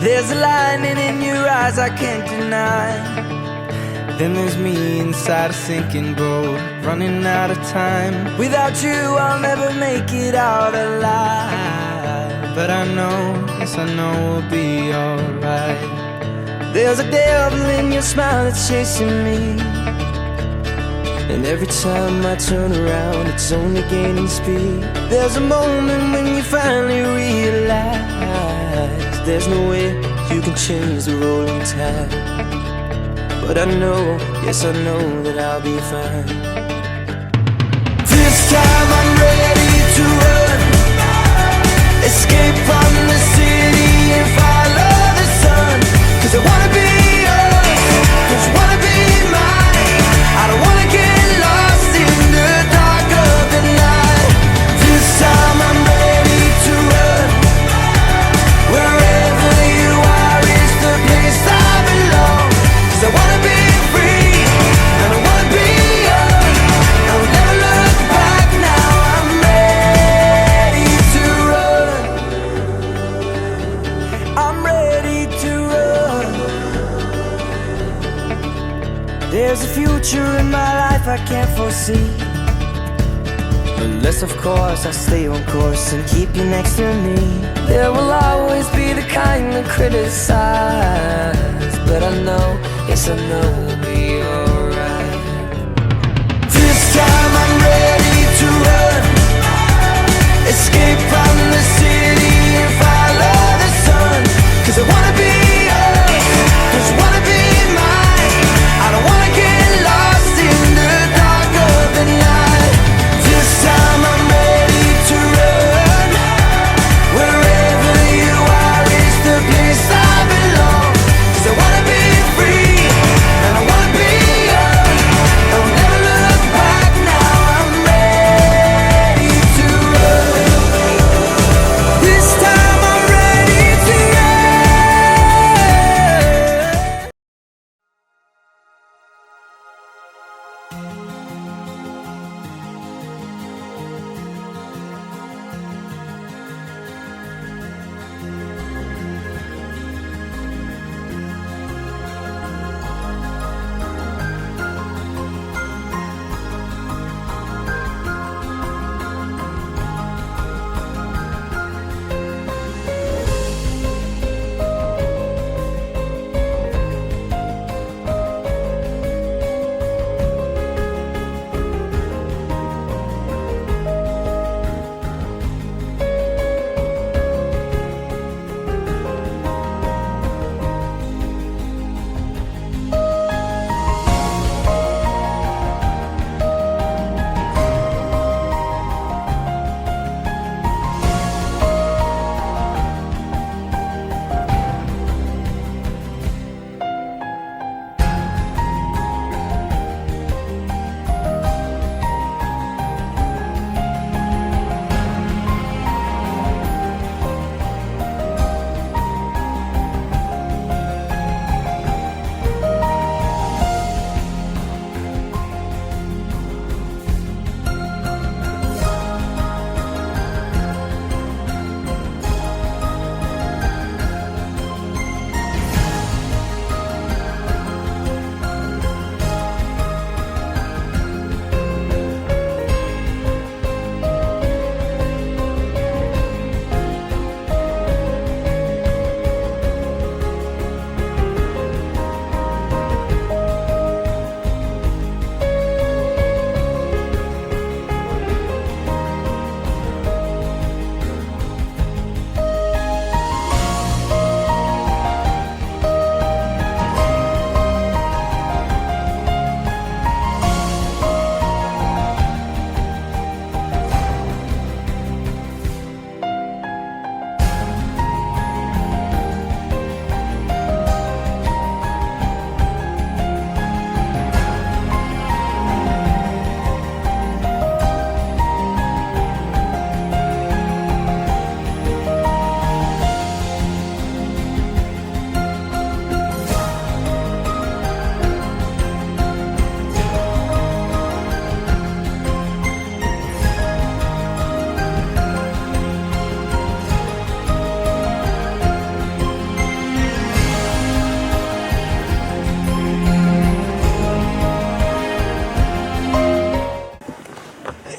There's a lightning in your eyes I can't deny. Then there's me inside a sinking boat, running out of time. Without you I'll never make it out alive. But I know, yes I know we'll be alright. There's a devil in your smile that's chasing me, and every time I turn around it's only gaining speed. There's a moment when you finally realize there's no way you can change the rolling tide. But I know, yes I know that I'll be fine. This time I'm ready to run, escape from the city and follow the sun. Cause I wanna be yours, cause you wanna be mine. I don't wanna get lost in the dark of the night. This time I'm ready to run, wherever you are is the place I belong. Cause I wanna be free, and I wanna be young. I will never look back now, I'm ready to run. I'm ready to run. There's a future in my life I can't foresee, unless of course I stay on course and keep you next to me. There will always be the kind that criticize, but I know, yes I know we'll be alright. This time I'm ready to run, escape from the city and follow the sun. Cause I wanna be yours, cause you wanna be mine. I don't wanna get lost in the dark of the night. This time I'm ready to run, wherever you are is the place I belong. Cause I wanna be free, and I wanna be young. I will never look back now, I'm ready to run. This time I'm ready to run.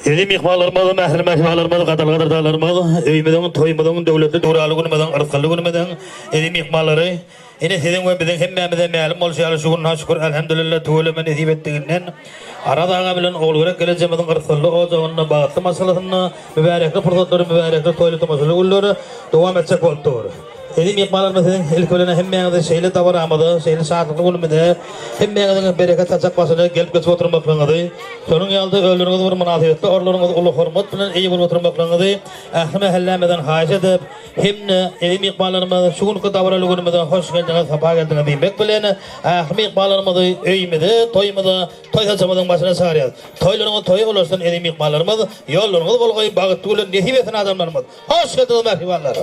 Elim ihmalarmalı, mehrimeşmalarmalı, kadalgadırdalarmalı, öymeden, toymadan, devletli doğralı günümeden, arkalı günümeden, elim ihmaları, yine sizin ve bizim hemmemizden mealim olşalı şukuruna şükür, elhamdülillah, tuğulemen ezip ettiğinden, aradağı bilen oğulgurek geleceğimizin arkalı ocağına bağıtlı masalasını, mübarekli fırsatları, mübarekli toyleti masalı gülleri, devam edecek oldu. Elim ihmalarımızın ilk ölene hemmemizden şeyli davaramadı, şeyli saatlikli günümüde, hemmemizden bereket açak basını gelip geçip oturmaklanıdı. Sonun yalda öldürünüz bir münasibetli, orlarınız ulu hormat bilen iyi bulup oturmaklanıdı. Ahme hellemeden haiş edip, hemne elim ihmalarımızı şu günü davaralı günümüde hoş geldiniz, sabah geldiniz demek bilene, ahme ihmalarımızı öymedi, toymada, toy saçamadığın başına çağırıyor. Toylarınız toy olursun elim ihmalarımız, yollarınız bol koyup bağıttı gülen nesibetin adamlarımız. Hoş geldiniz mehribanlar.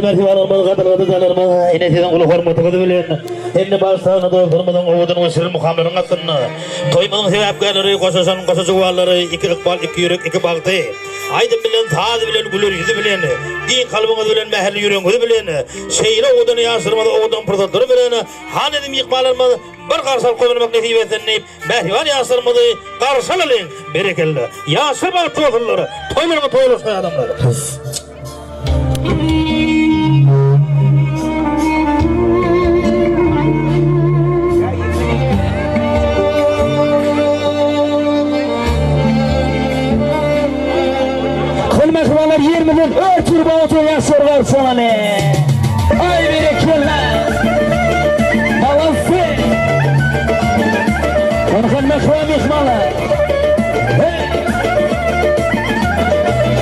merhaba alarmaz kadar alarmaz. Yine sizin kulu hormatınızı bilen. Enne bağırsağına doldurmadan ovudun o sırrı muhammer'ın hakkında. Toymanın sebepkarları, koşasan koşaşı varları, iki ikbal, iki yürek, iki baktı. Aydın bilen, tadı bilen, gülür yüzü bilen. Giyin kalbiniz bilen, meherli yüreğinizi bilen. Şeyle ovudanı yansırmadı, ovudan pırtıltırı bilen. Han edim ikbalarmadı. Bir karsal koyulmak nesip etsen neyip, mehrivan yansırmadı, karsal alın, berekelli. Yansır bal tuğatırları, toylarına toyulursa adamları. Kılmaklar 20'den ötür bağıtı yaşarlar sana ne? Ay bereketler! Balansı! Kılmaklar mihmalar! Hey!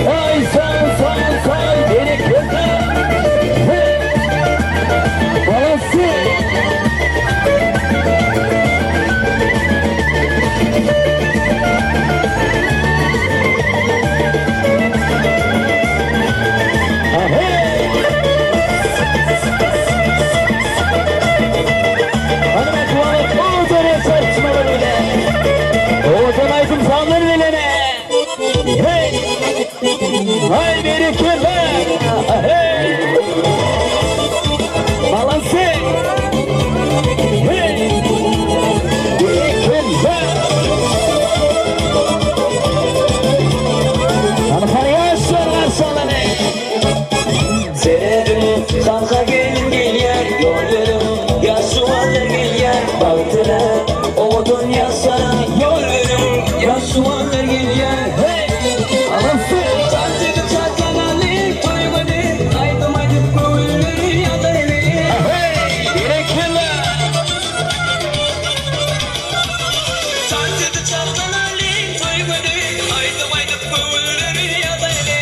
Ay say bereketler! Hey! Balansı! Hay bereketler! Hey! Balansı! Hey! Bereketler! Ankara'ya sorar sana ne? Sererim kanka gelin gel yer yollarım ya su alır gel yer baltıra oğudun ya sana yol verim ya su alır gel yer Hey! Balansı! Tansıdı çatlanalı toymadı aydım aydım kuvulları ya da evi Hey! Bereketler! Tansıdı çatlanalı toymadı aydım aydım kuvulları ya da evi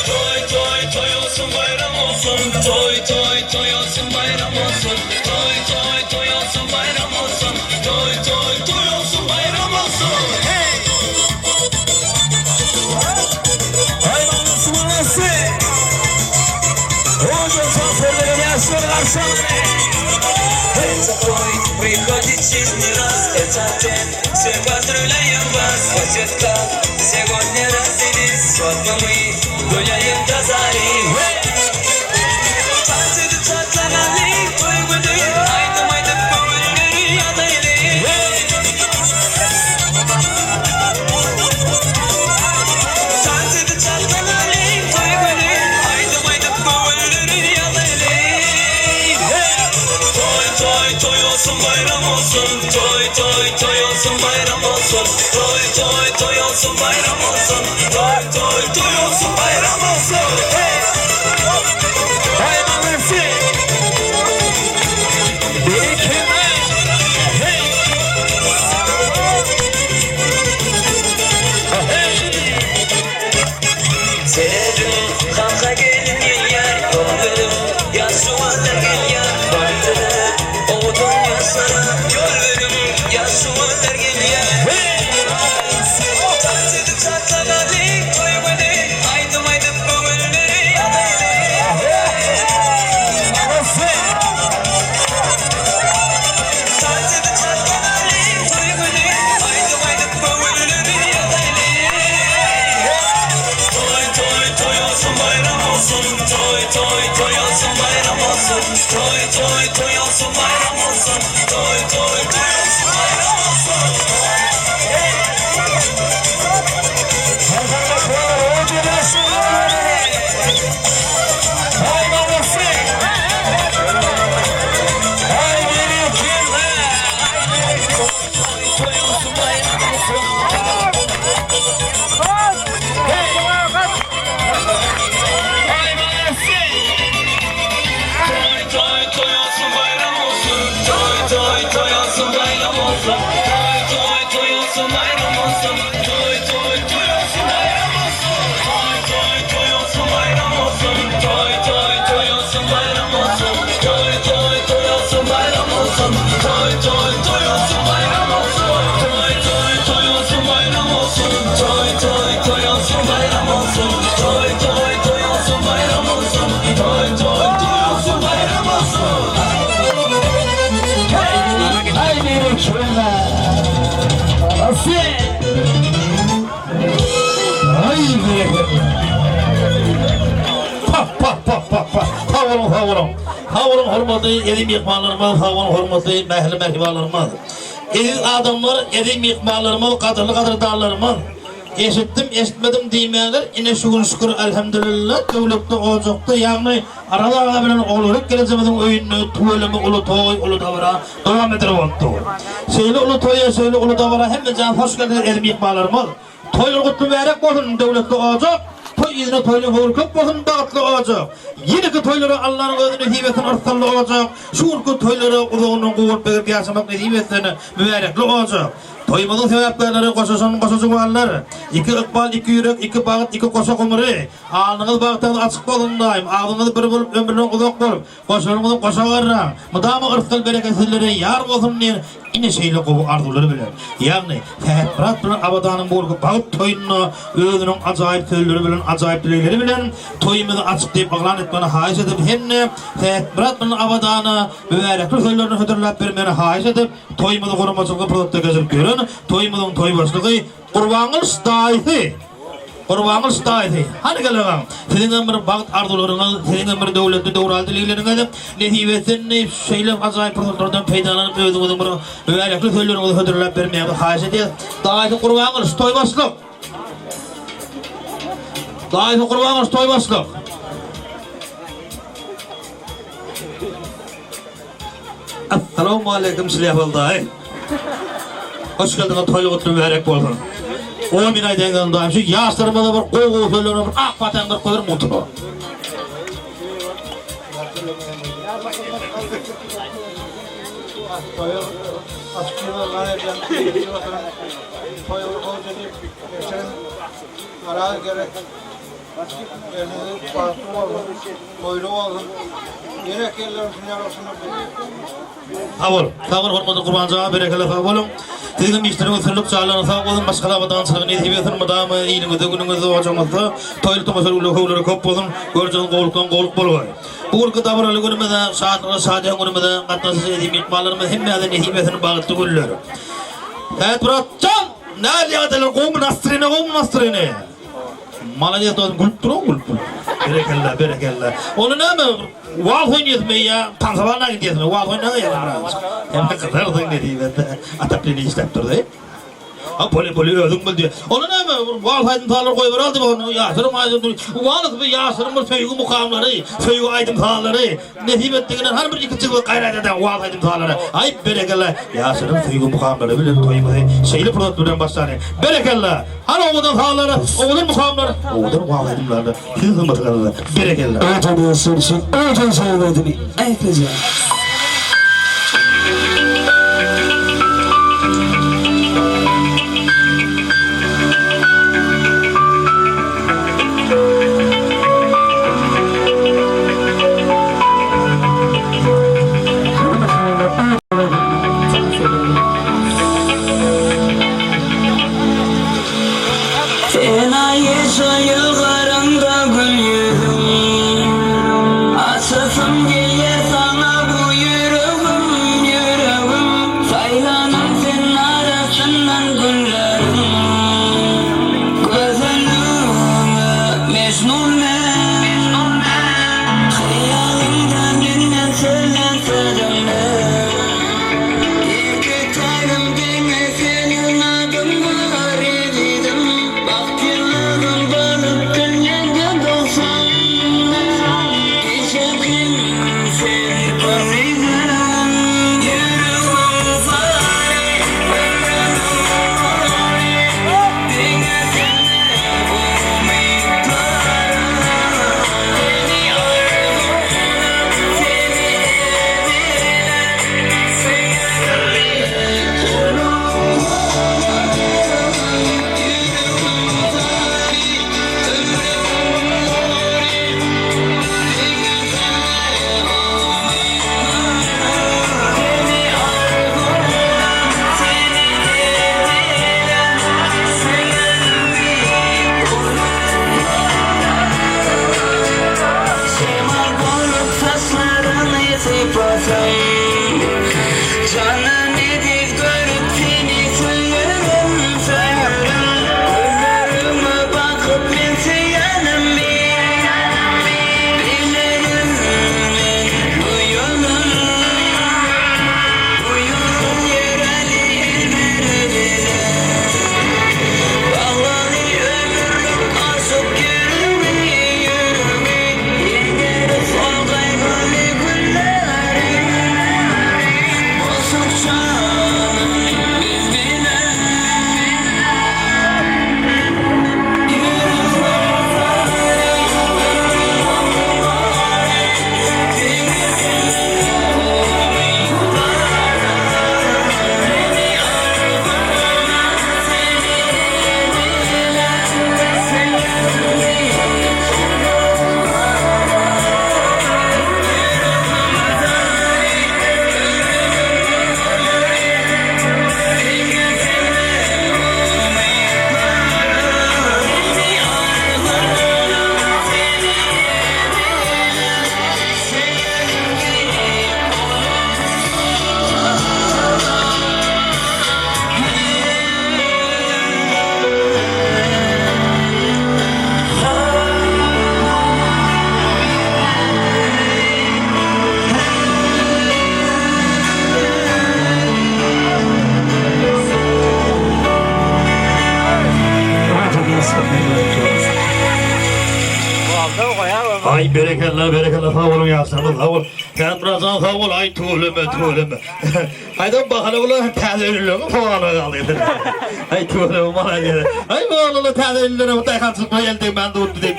Toy toy toy olsun bayram olsun Toy toy toy olsun bayram olsun Toy toy toy olsun bayram olsun Toy toy toy olsun bayram olsun Hey! Hayvanlısı manası! Oğuzun şoförlerini yaşıyorlar sana ne? Это твой приходит честный раз Это день, все поздравляем вас Хотят как, сегодня родились Свадьбы мы гуляем до зари Tansıdı çatlanalı toymadı Aydım aydım kuvulları yadaylı Tansıdı çatlanalı toymadı Aydım aydım kuvulları yadaylı Toy toy toy olsun bayram olsun Toy toy toy olsun bayram olsun Toy toy toy olsun bayram olsun Toy toy toy olsun bayram olsun Hey! Hayvanlısı! Bereketler! Hey! Sererim kanka gelin gel yer yollarım ya su alır gel yer bandırı oğudun ya sana yol verim ya su alır gel yer Tansıdı çatlanalı toymadı aydım aydım kuvulları yadaylı Tansıdı çatlanalı toymadı aydım aydım kuvulları yadaylı Toy toy toy olsun bayram olsun Toy toy toy olsun bayram olsun Toy toy toy olsun bayram olsun Toy toy toy olsun bayram olsun Toy toy toy olsun bayram olsun Toy toy toy olsun bayram olsun Toy toy toy Sağ olun hormatly edim mehmanlarymyz, sağ olun hormatly mähli mehmanlarymyz. Eziz adamlar, edim mehmanlarymyz, qadrdarlarymyz. Eşitdim, eşitmedim diýmeler, ine şugun şükür elhamdülillah, döwletde ojokda, ýagny aralaga bilen ogluryp gelejemizin öýünü, tuwelemi, uly toý, uly dawra dowam edip bolupdy. Şeýle uly toýa, şeýle uly dawra hemme jan hoş geldiler edim mehmanlarymyz. Toýlar gutly berek bolsun, döwletde ojok. Toy izine toylu hurkup bolsun dağıtlı olacak. Yeniki toyları Allah'ın özünü hibetin artkanlı olacak. Şurku toyları uzağının kuvvet begir yaşamak hibetini mübarekli olacak. Toymazın sebeplerleri koşucu varlar. İki ıkbal, iki yürek, iki bağıt, iki koşu kumuru. Ağzınız bağıttan açık bolundayım. Ağzınız bir bulup, ömrünün uzak bolup. Koşularınızın koşu varlar. Mıdamı ırskal bereketlileri yar bolsun diye ine şeyle kovu arzuları bilir. Yani Fehbrat bilen abadanın bolgu bağıt toyunu özünün acayip sözleri bilen, acayip dilekleri bilen toyumuzu açık deyip ağlan etmeni haiş edip henne Fehbrat bilen abadanı mübarekli sözlerini hüdürlap vermeni haiş edip toyumuzu korumacılığı produkta gezip görün. Toyumuzun toy başlığı Qurbanız dahi. Qurbanız dahi. Hani geleğim? Sizin bir bağıt arzularınız, sizin bir devletli devral dilekleriniz, netibetin şeyle acayip produklardan peydalanıp özünüzün bir mübarekli sözlerinizi hüdürlap vermeni haiş edip dahi qurbanız toy başlığı. Dahi qurbanız toy başlığı. Assalamu alaikum silahul dahi. Hoş geldiniz, toylu kutlu mübarek bolsun. 10 bin aydan gandayım, şu yaşlarımda bir qoğu söylüyorum, ak patan bir koyur mutu. Sağ olun, hormatly Qurbanjağa berekeler sağ olun. Sizin işleriniz sırlık çağlarına sağ olun, başkalar vatandaşlığını hibetin mıdamı, iyiliğinizi, gününüzü, hocamızda, toylu tomasır uluğuları köp olun, göreceğiniz qoğuluk bolu. Bugünkü davralı günümüzde, saatın günümüzde, katnasız edim ihmallarımız, hemmeden hibetini bağıttı güller. Evet, Muratcan, ne diyadeler, qoğum nasrine. Malayet olsun, gülüp durun, gülüp. Berekeller. Onu ne mi? Vaaz oynayız mı ya? Tansalarına gidiyoruz mu? Vaaz oynayız mı ya? Hem de kızardın ne diyeyim ben de. Ataplini istep durdu. Ha poli ödüm bul diyor. Onu ne mi? Vaaz aydıntılar koyuver aldı onu. Yaşırım aydıntılar. Vaaz mı yaşırım mı? Feygu mukamları, feygu aydıntıları. Nesip ettiğinden her bir iki çıkıp gayret eden vaaz aydıntıları. Ay berekeller. Yaşırım feygu mukamları bilir toyumuzu. Şeyli produktörden başlar. Berekeller. Hani oğudan sağları, oğudan mukamları. Oğudan vaaz aydıntıları. Siz hırmatı kalırlar. Berekeller. Öğretmen yazsın için, öğretmen söylemedi. Ekleyeceğim. Ay berekallah sağ olun yaşlarınız sağ ol. Ben birazdan sağ ol ay tuğleme. Aydan bakalım ulan tazelilerini falan kalıydı. Ay tuğleme bana geldi. Ay oğlum tazelilerini bu taykan çıkma geldi ben de unuttu deyip.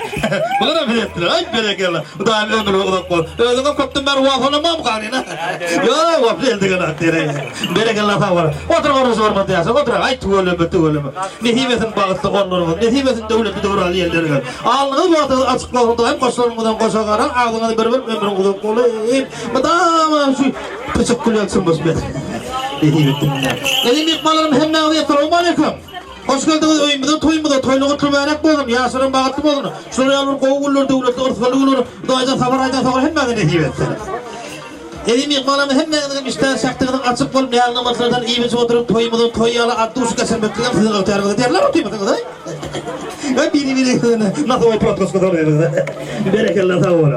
Bana da bilettiler ay berekallah. Bu da ömrü oğlum kol. Ödüm koptum ben vafalamam kalıyla. Ya vaf geldi kadar dere. Berekallah sağ ol. Otur orası ormadı yaşa otur. Ay tuğleme. Nehimesin bağıtlı onlarımız. Nehimesin devleti doğralı yerleri gel. Ağlınız bu atı açıklarında hem koşlarımızdan koşa karan ağlınızı bir ömrüm uzun kolayım. Madama şu teşekkür yaksınmış ben. Elim yıkmalarım hem ne alıyor. Selamun aleyküm. Hoş geldiniz öyümüzden toyumuzda. Toyluğu tülmeyerek bozdum. Yaşarın bağıtlı bozdum. Şuraya alır kovulur devleti ırskalı olur. Doğaycan safar hem ne nehib etsin. Elim yıkmalarım hem ne işten şaktığının açık olup ne anlamaslardan iyi bir oturup toyumuzun toyalı adlı uçuk kesilmekten sizin öteyarınızda derler otuymuşsunuz. Biri nasıl o protokos kadar oluyor? Berekallah sağ olun.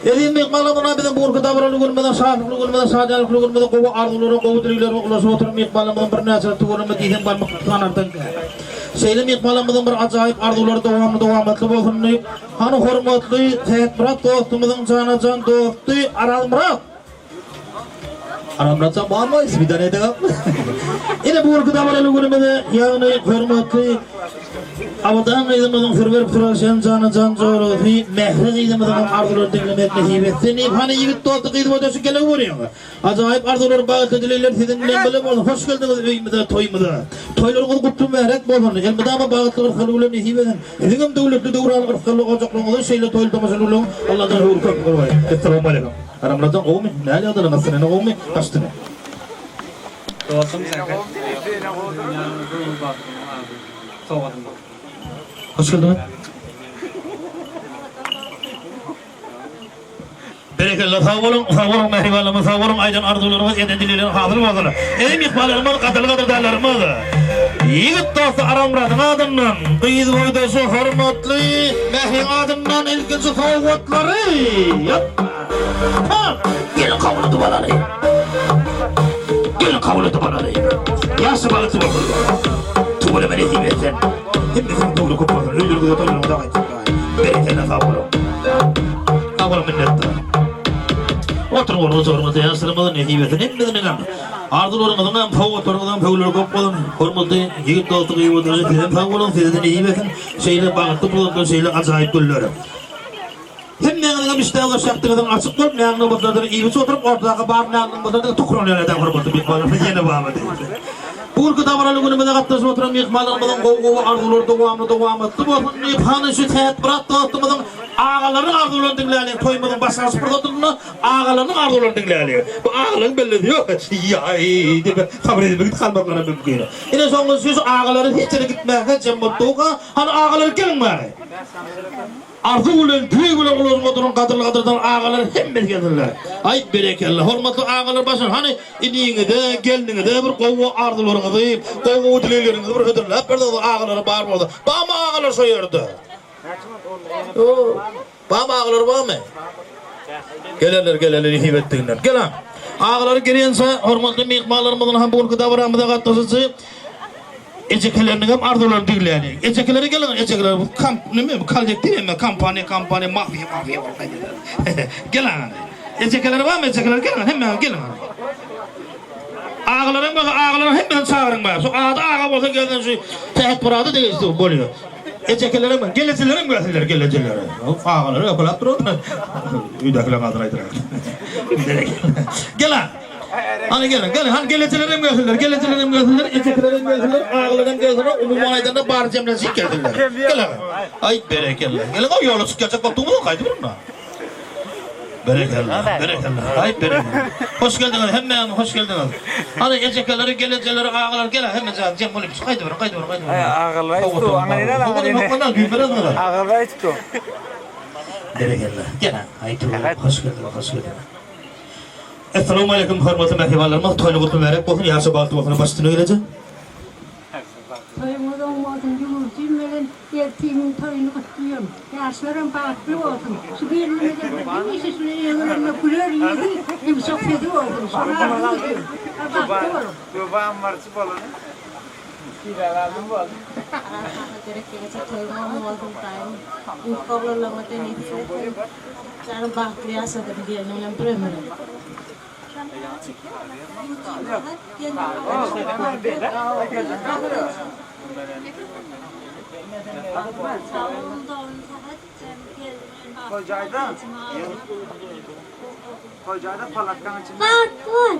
Elim yıkmalarımına bizim bu ırkı davranı görmeden, şahlıklı görmeden, sağcanlıklı görmeden, kovu arzuları, kovu dirileri, ulaşıp oturup yıkmalarımın bir nesile tügürümü diyden barmak kanardan. Şeylim yıkmalarımızın bir acayip arzuları devamlı olsun deyip, hani hürmetli, Seyit Murat dostumuzun cana can dostu Aral Murat. Aral Murat can bağırma ismi de neydi? Yine bu ırkı davranı görmeden, yani hürmetli, Avadan kıydımızın fırverip sıralışan canı can coğrafi mehri kıydımızın arzuları dinlemek nehib etsin. Hani yigit dostu kıydım ötesi gele vuruyor. Acayip arzuları bağıtı dileler sizin bilen böyle olun. Hoş geldiniz öyümüze, toyumuza. Toylarınız kutlu mehrek bozun. Elbide ama bağıtlı ırkalığı nehib edin. Sizin devletli devralı ırkalığı ocaklarınızı şeyle toylu tamasını olun. Allah'tan hıvır kapı kurmayın. Esselamu aleyküm. Aramlardan kovmi. Ne alıyordun anasını ne kovmi? Kaçtı ne? Hoş geldin. Berekallah sağ olun mehribanlarımız sağ olun aydan arzularımız ededilerin hazır olsun. Elim yıkmalarımız kadar derlerimiz. Yiğit dostu Aral Murat'ın adından, kıyız boydaşı hürmetli mehrin adından ilkinci soğukları. Gelin kavulu duvarları. Yaşı bağıtı bakıyor. Tuğla beni hizmet etsin. Hepimizin doğru kopmasın. Öldürgüde toylarımıza kayıtsın. Berekeyle sağ olun. Sağ olun minnettir. Oturun orada yaşlarımızın nehibetini hepimizin inanın. Arzularımızın hem oturmadan pavulları kopmadan hürmetli yiğit dostu kıyı oturacak. Sizin sağ olun sizin nehibetin şeyle bağıtlı bulunduğu şeyle acayip gülleri. Hem ne müşteriler şartlarından açık olup ne anlamda iyi bir oturup ortadaki bar ne anlamda tukron yerden hürmetli bir bağlamda yeni bağlamda. Bu ırkı davranı günümüzde kaptasın oturan yıkmalarımızın kovu arzuları devamlı. Bu hani şu Seyit Murat dostumuzun ağaların arzularını dinleyelim. Toyumuzun başarısı protokolunu ağaların arzularını dinleyelim. Bu ağaların belli diyor. Ya iyi diye sabır edip kalmaklarına mümkün. Yine son söz ağaların hiç yere gitmeye cembattuğa hani ağaları gelin bari. Arzu ulan, tüy ulan oturun kadırdan ağalar hemmez gelirler. Ay berekallah, hürmetli ağalar başın hani iniğinde, gelininde bir kovu arzularınızı, kovu dilelerinizi bir ödürler. Bir de ağalara bağırmadı. Bağma ağalar soyardı. Bağma ağalar bağma. Gelirler hibettiğinden. Gel ha. Ağaları geliyense hürmetli mihmalarımızın hem bu ırkı davranmada katlasıcı. Ecekelerinin hem arzularını dinleyelim. Ecekelere gelin, ecekeler bu ne mi? Kalacak değil mi? Kampanya, mafya. Gelin. Ecekelere var mı? Ecekeler gelin, hemen gelin. Ağaların hemen çağırın bana. Şu ağa olsa gelin şu Seyit Murat'ı değişti buluyor. Ecekelere mi? Geleceğlerim geleceğlere. Ağaları yapıp durun. Üydekiler kaldıraydılar. Gelin. Hani gelin, hani geleceğlerim gelsinler, eceklerim gelsinler, ağalarım gelsinler, umum aydanda bağır cemlesi gelsinler. Gelin. Ay berekallah. Gelin o yolu çıkacak koptuğumuzu kaydı bununla. Berekallah. Ay berekallah. Hoş geldiniz, hemen hoş geldiniz. Hani ecekleri, geleceğleri, ağalar gelin, hemen cem olayım. Kaydı verin. Ağalar istu, ağalar istu. Berekallah. Gelin. Ay hoş geldiniz. Esselamu aleyküm hürmetli mehribanlarımız. Toyunu kutlu merak olsun. Yaşı bağıtlı olsun. Başüstüne gelecek. Toyumuzun olsun, yumurcuyum, yetimin toyunu kutluyorum. Yaşlarım bağıtlı olsun. Şu bir yılında bir işe şuraya yanlarına kulör yedi, hem sohbeti olsun. Sonra arzu ediyorum. Bağıtlı olun. Babam marşı balonu. Gerek gelecek toyma oldu time. Uykularla mateni. Cara bakli yaşadım diyelim ben premier. Kocayda palatkan içinde. Bak dur.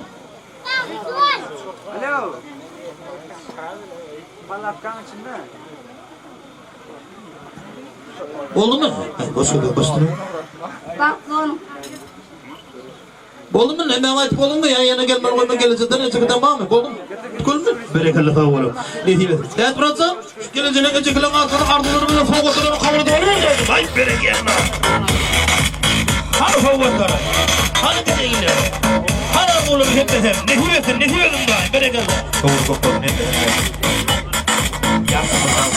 Alo. Palatkan içinde. Oldu mu? Bastırın. Bak dur. Oldu mu? Ne Mehmet oldu mu? Yan yana gelme olma gelecekten ne çıkıdan var mı? Oldu mu? Oldu mu? Berekallah sağ olun. Ne diyeyim? Evet Murat'cığım. Geleceğine geçekilen altına ardılarımıza soğuk oturumu kabul ediyor. Ay berekallah. Hani soğukları? Hani berekiler? Hani oğlum hep de hep. Ne hüyetim ben? Berekallah. Soğuk oturumu hep de hep. Yapma bakalım.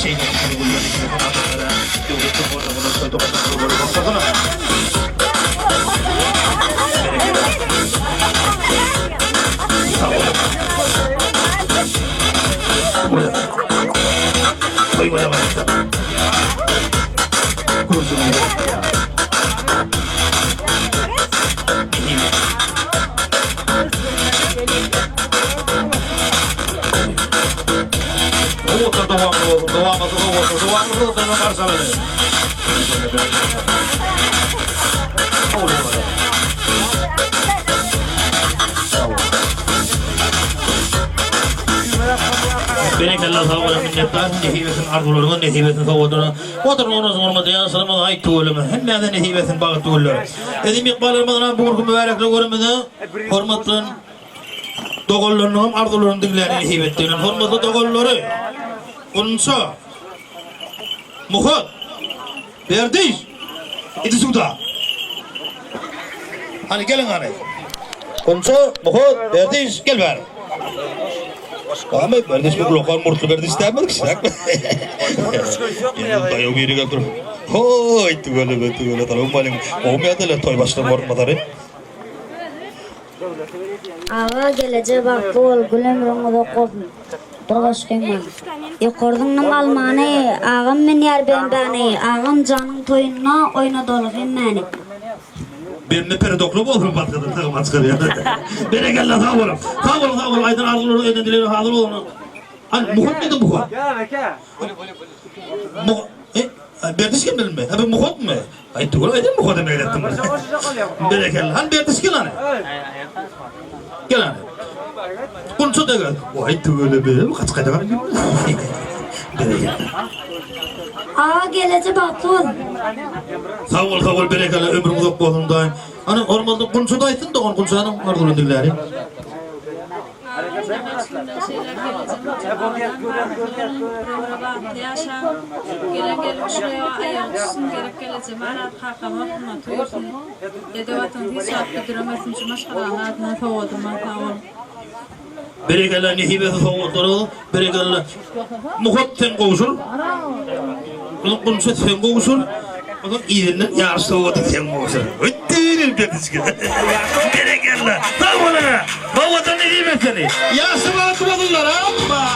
Şeyler kırılıyor. Devletin orada bunu söyledim. Koy bana bak. Kursun. Berekallah sağ olun minnettar. Nehibetin arzularına, nehibetin savuduna. Oturun onun zorunda yansırımına ait tuğulunu. Hemmeden nehibetin bağı tuğulları. Edim ikbalarımızdan bugünkü mübarekli görümüzü hormatın doğullarının arzularını dinleyen nehibetlerinin hormatlı doğulları. Unsa, Muhut, Berdiş, İdisuda. Hani gelin hani. Unsa, Muhut, Berdiş, gel bari. Ahmet Berdiş bu lokal murtlu Berdiş istemedik işte. Dayo biri götür. Hoy tugale tarum maling. Omya da toy başta mormaları. Ağa gelece baktı ol gülüm rıngıda kopun. Durbaş kıyman. Yukarıdığının almanı, ağam men yer beni, ağam canın toyununa oyna dolu kıymani. Benimle peredoklu mu olur patladı takım açkar ya. Berekallah sağ olun. Sağ olun. Aydın arzuları edendileri hazır olun. Hani Muhut muydu Muhut? Gel beke. Muhut. Berdiş kim bilim be? Abi Muhut mu? Ay tuğla aydın Muhut'u meylettim. Berekallah. Hani Berdiş gel hani. Gel hani. Kunçu da gel. Vay tuğla be. Kaç kayda var. Berekallah. Ağa gelece baktı ol. Sağ ol berekallah ömrüm uzak bolsun daim. Hani ormanda kunçu da aydın da on kunçu hanım arzuları dinleri. Gelen şuraya ayak üstün gerek geleceğim. Ana kakama kuma tuyursun. Dedi vatan hiç hakkı duramazsın. Şu maşkala adına tavudum. Berekallah nehibesi soğutları. Berekallah. Muhut sen kovuşur. Kunçu sen kovuşur. O da iyinden yarış soğutu sen kovuşur. Öttürür Berdiş gibi. Berekallah. Sağ olun. Havatan nehibesini. Yarısı bana kıvadırlar amma.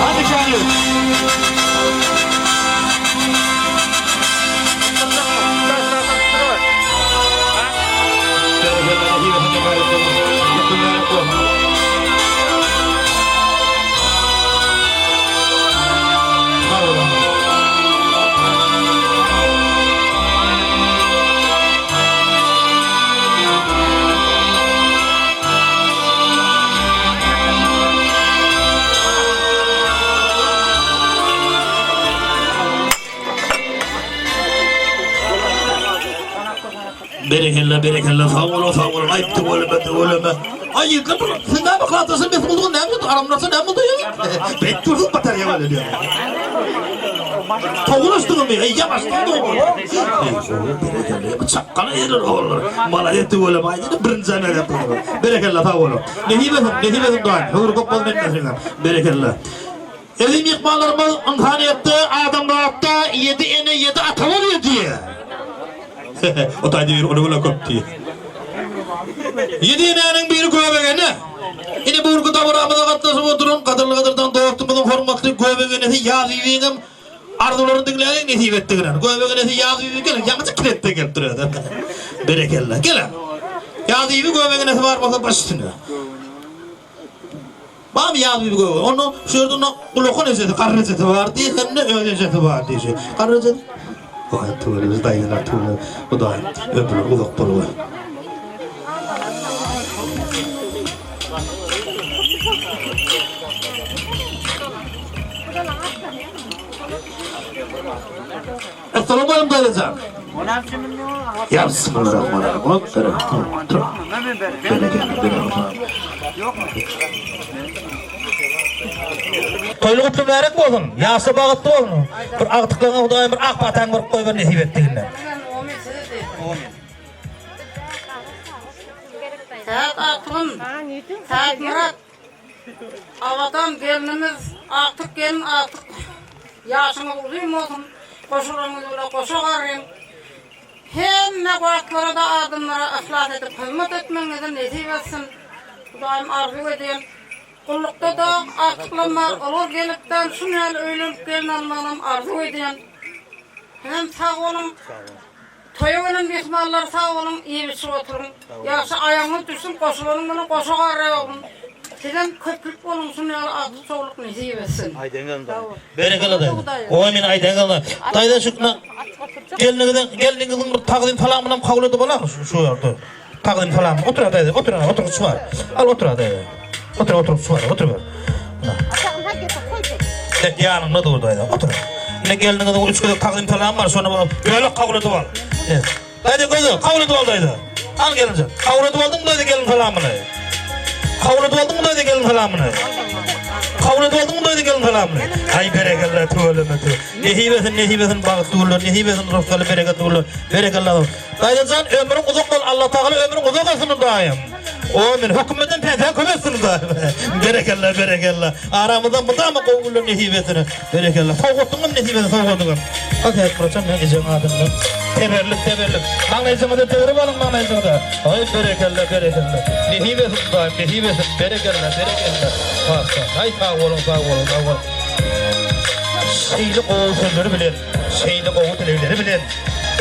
Hadi canım. Berekella sağ olun ayıptı öleme. Ay yıkı dur. Sen ne bakıyorsun? Biz bulduk ne yapıyorsun? Aramlarsa ne yapıyorsun ya? Ben çocuk batarya var diyor. Toğulaştın mı? Yavaştan doğru. Berekella çakkanı yedir oğullar. Malayeti öleme ayını birinci ne yaptın? Berekella sağ olun. Nehibedim doğan. Hıvır kopmalı etmesinler. Berekella. Elim yıkmalarımız imkaniyette adamlarında 7 ene 7 atalar yedi. O da diyor onu bile koptu. 7 enenin biri göbegene. Yine burgu davramada katlasıp oturun. Kadırdan doğurttumuzun hormatlı göbegenesi yazıyım. Arzuların dinleyen nesip ettiğinden. Göbegenesi yazıyım gelin. Yalnızca kilette gelip duruyordu. Berekella. Gelin. Yazıyım göbegenesi var masa başüstüne. Bana yazıyım göbegenesi. Onu şuradan kulakın ezeti, karın ezeti var diye. Hem de öyle ezeti var diye. Karın ezeti. Vay tuğruz dayılar tuğruz. O da öpülür, uzak bulur. Assalamu alaikum dayıcan. Ya bismillahirrahmanirrahim. Toylu kutlu mübarek olsun. Yası bağıttı olsun. Bir ağıtıklığına Hudayım bir ak batan vurup koyuver nesip ettiğinden. Saat aklım, saat Murat. Avadan gelinimiz, artık gelin artık. Yaşını uzayım olsun. Koşularımız öyle koşu arayayım. Hem ne vakitlara da adımlara ihlas edip hizmet etmenizi nesip etsin. Hudayım arzu edeyim. Kullukta da artıklanma olur gelikten şunal ölüm gelin almanım arzu edeyim. Hem sağ olun. Toyuğunun mihmalları sağ olun, iyi bir şey oturun. Yoksa ayağını düşsün, koşulanın bunu koşu arayalım. Sizden köklük olun, şunal artık çoğuluk nesip etsin. Berekalla dayı. O emin aydengalda. Dayıda şıkkına gelinigizin bir takdim falamından kabul edip ola şu yolda. Takdim falam. Otur dayı, otur şu var. Al otur dayı. Otur şu var, otur ver. Yanımda dur dayı, otur. Yine gelinigizin 3 kere takdim falam var, sonra böyle kabul edip al. Dayı gözü, kabul edip al dayı. Al gelince. Kabul edip aldın mı dayı gelin falamını? Kabul edip aldın mı dayı gelin falamını? Kabul edip aldın mı dayı gelin falamını? Ay berekalla tuğulun tu. Nehibesin bağıt tuğulun, nehibesin rıfkalı bereket tuğulun. Berekalla. Dayı can ömrün uzak ol, Allah Teala ömrün uzak olsun dayım. O min hükümeten peyda kömesiniz dayım. Berekalla. Aramızdan bu da mı kovulun nehibesini? Berekalla. Soğuttuğun nehibesini soğuttuğun. Hadi etmeyeceğim ya gecem adımdan. Teberlik. Anlayacağımı da teberip alın anlayacağımı da. Ay berekalla. Nehibesin dayım, nehibesin. Berekalla. Ay sağ olun. Şeylik oğul sözleri bilen, şeylik oğul dilekleri bilen.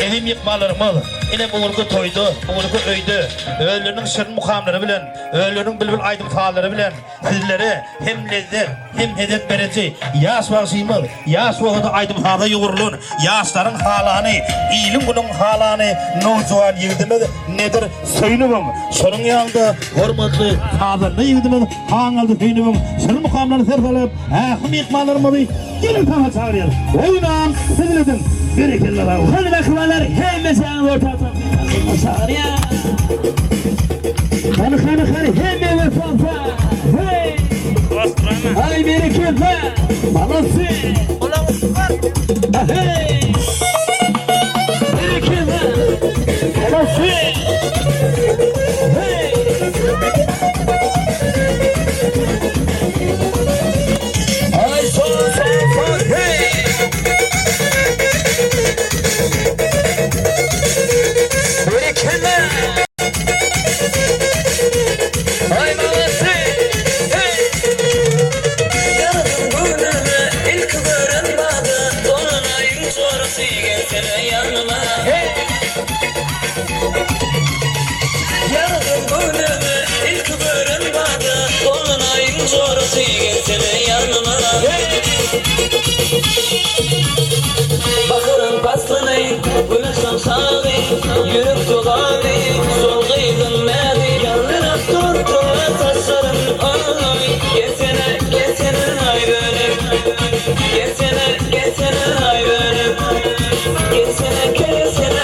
Evim yıkmalarımız, yine buğurgu toydu, buğurgu öydü, öğlerinin şirin mukamları bilen, öğlerinin bülbül aydın faalları bilen, sizlere hem lezzet, hem hedef verici, yaş varsıyımız, yaş vakitte aydın faalda yoğurulun, yaşların halanı, iyilin bunun halanı, nozuan yıldımız nedir söylümüm, sorun yandı, hormatlı, faallarını yıldımız, haan aldı söylümüm, şirin mukamları serfalayıp, ahım yıkmalarımızı, gelin tamam çağırıyor, oynan, sizlerin, bereketler olsun. Hadi bakmalar hem mesela ortada çağırıyor. Hani hem ortada. Hey. Ay bereketler. Balası. Ulan var. Hey. Bereketler. Balası. Hey. Ay son. Hey. Ay babası, hey! Yarın burnuna ilk barınmadı, dolunayın sonrası gelsene yanıma, hey! Yarın burnuna ilk barınmadı, dolunayın sonrası gelsene yanıma, hey! Bakırım paslını, uyusam sağı, yürüp dolanı, sol kıydım medi, yanına tuttu saçlarım, ay, gelsene ay benim, gelsene ay benim, gelsene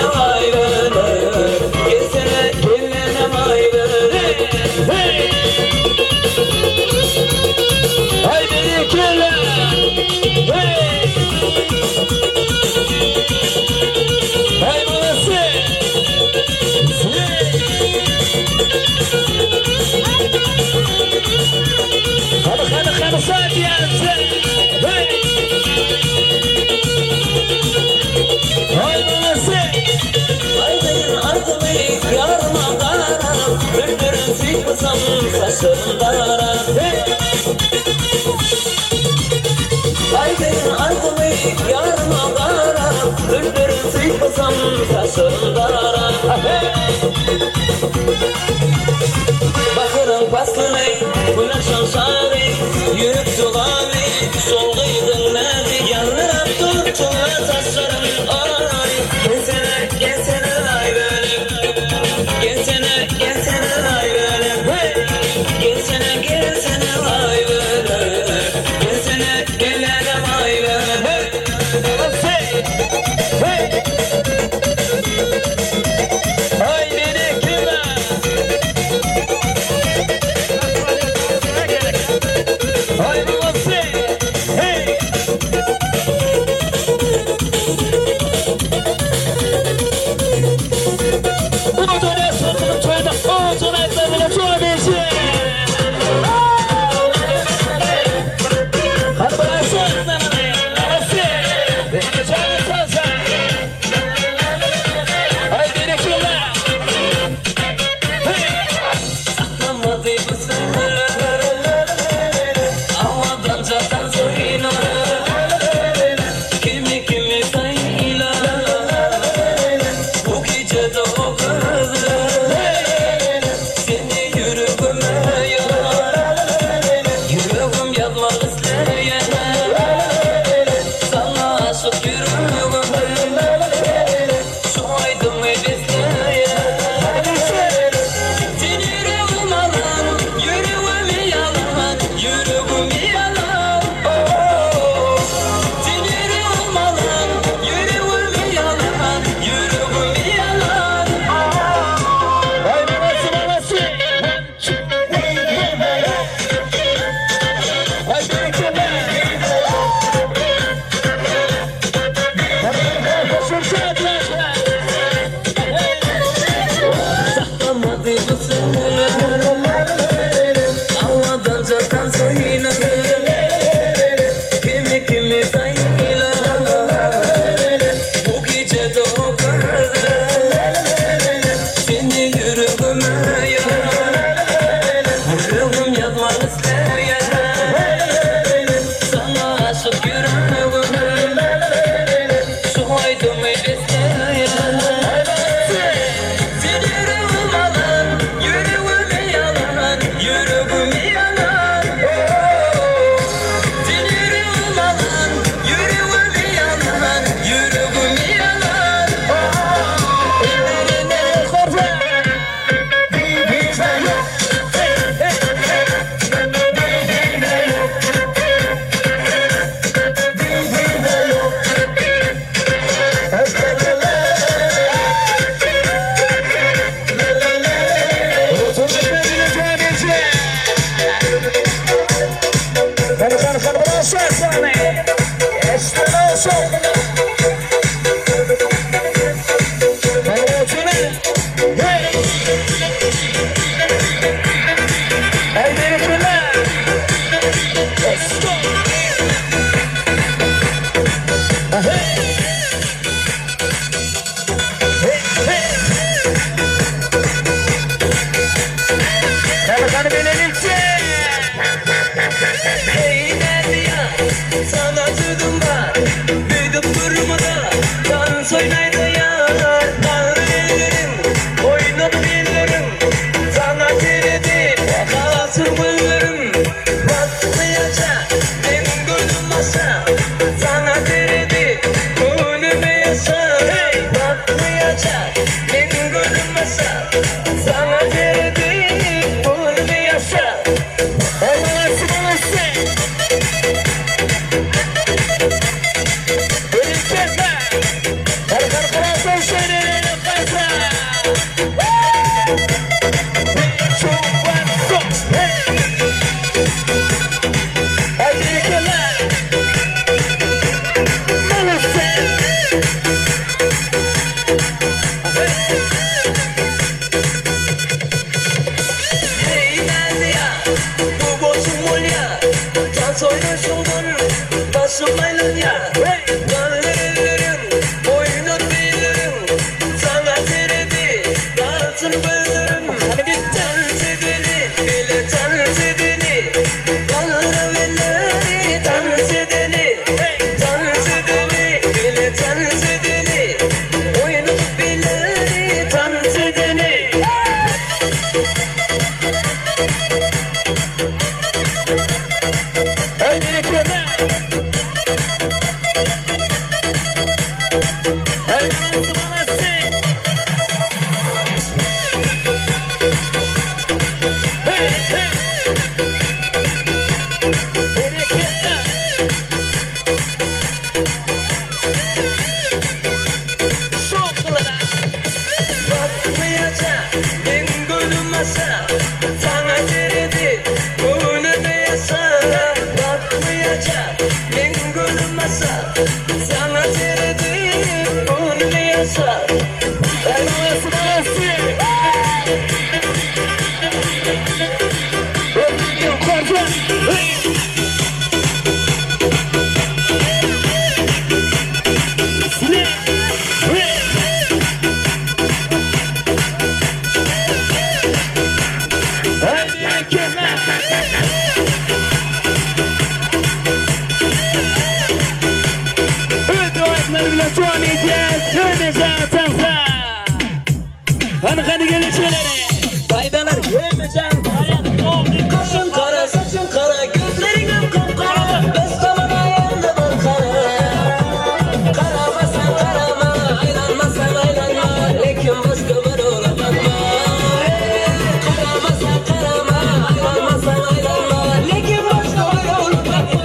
arkamı yarıma kara Öldürün sıkmasam taşırım dara Bakırım pasını Güneşin şarı Yürüp dolanı Sol kıydın nerede yanır attım Çoğuna taşırım ay Gelsene ay böyle Gelsene ay böyle Gelsene ay böyle Gelelim ay böyle Ay beni kime Ay babası Hey Bu dönem sırtını çoğunda O dönemlerine çoğu beşi Hadi bıraksın Babası Beni çağırırsan Ay beni kime Saklamadı mısın Havadan çatan soyuna Kimi sayıyla Bu gece de o kız Seni yüreğime yalan Yüreğim yazmak isteyen Sana aşık yüreğim Şu aydın isteyen Seni yüreğim alan Yüreğimi yalan Yüreğimi yalan Seni yüreğim alan Yüreğimi yalan Yüreğimi yalan Ay babası Ay beni Saklamadı mısın Havadan çatan soyuna Kimi sayıyla Bu gece de o kız Seni yüreğime yalan Yüreğim yazmak isteyen Sana aşık yüreğim Şu aydımı isteyen Seni yüreğim alan Yüreğimi yalan Yüreğimi yalan Seni yüreğim alan Yüreğimi yalan Yüreğimi yalan Ellerine korkma Hey Nadia, sana sözüm var. Büyüdüp durmada, dans oynaydı ya. Bağır ellerim, oynat billerim. Sana seredi, vakasın bıllarım. Bakmayacak, benim gözüm masa. Sana seredi, önüme yasa. Hey, bakmayacak, benim gözüm masa. Sana seredi, önüme yasa. Dans edeni, yaşa Sana sevdim onu yaşa Elması nasıl Hadi gelin şöyle. Faydalar yemeyeceğim Kaşın kara, saçın kara, gözlerin kapkara Göz taban ayağında bal kara Karamasan karama, aylanmasan aylanma Lekin başka var ola bakma Karamasan karama, aylanmasan aylanma Lekin başka var ola bakma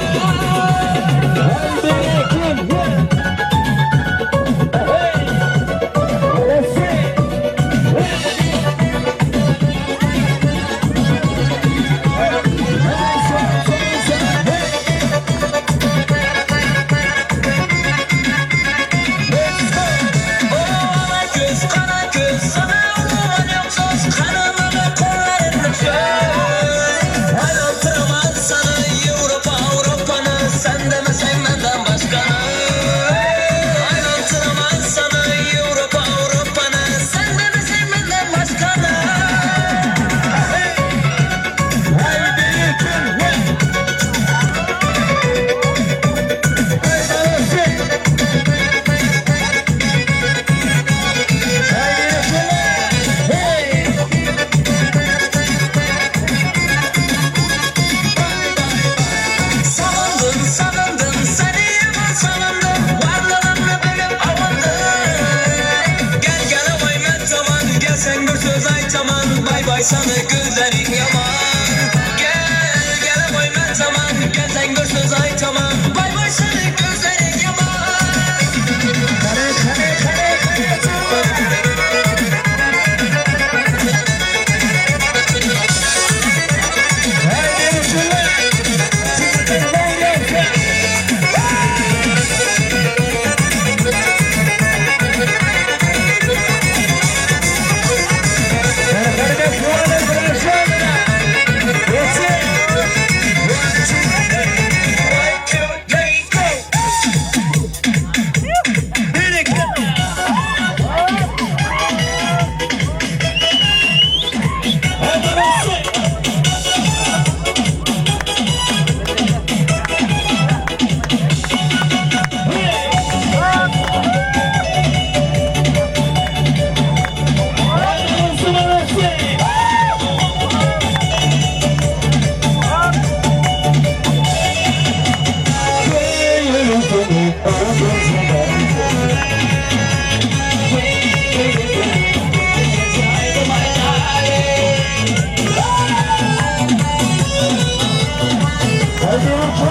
Sana gözlerin yaman Gel gel koyma zaman Gel sen gör söz ay tamam Bay bay sana gözlerin yaman Kare kare kare kare Haydi şöyle Çıkın Hadi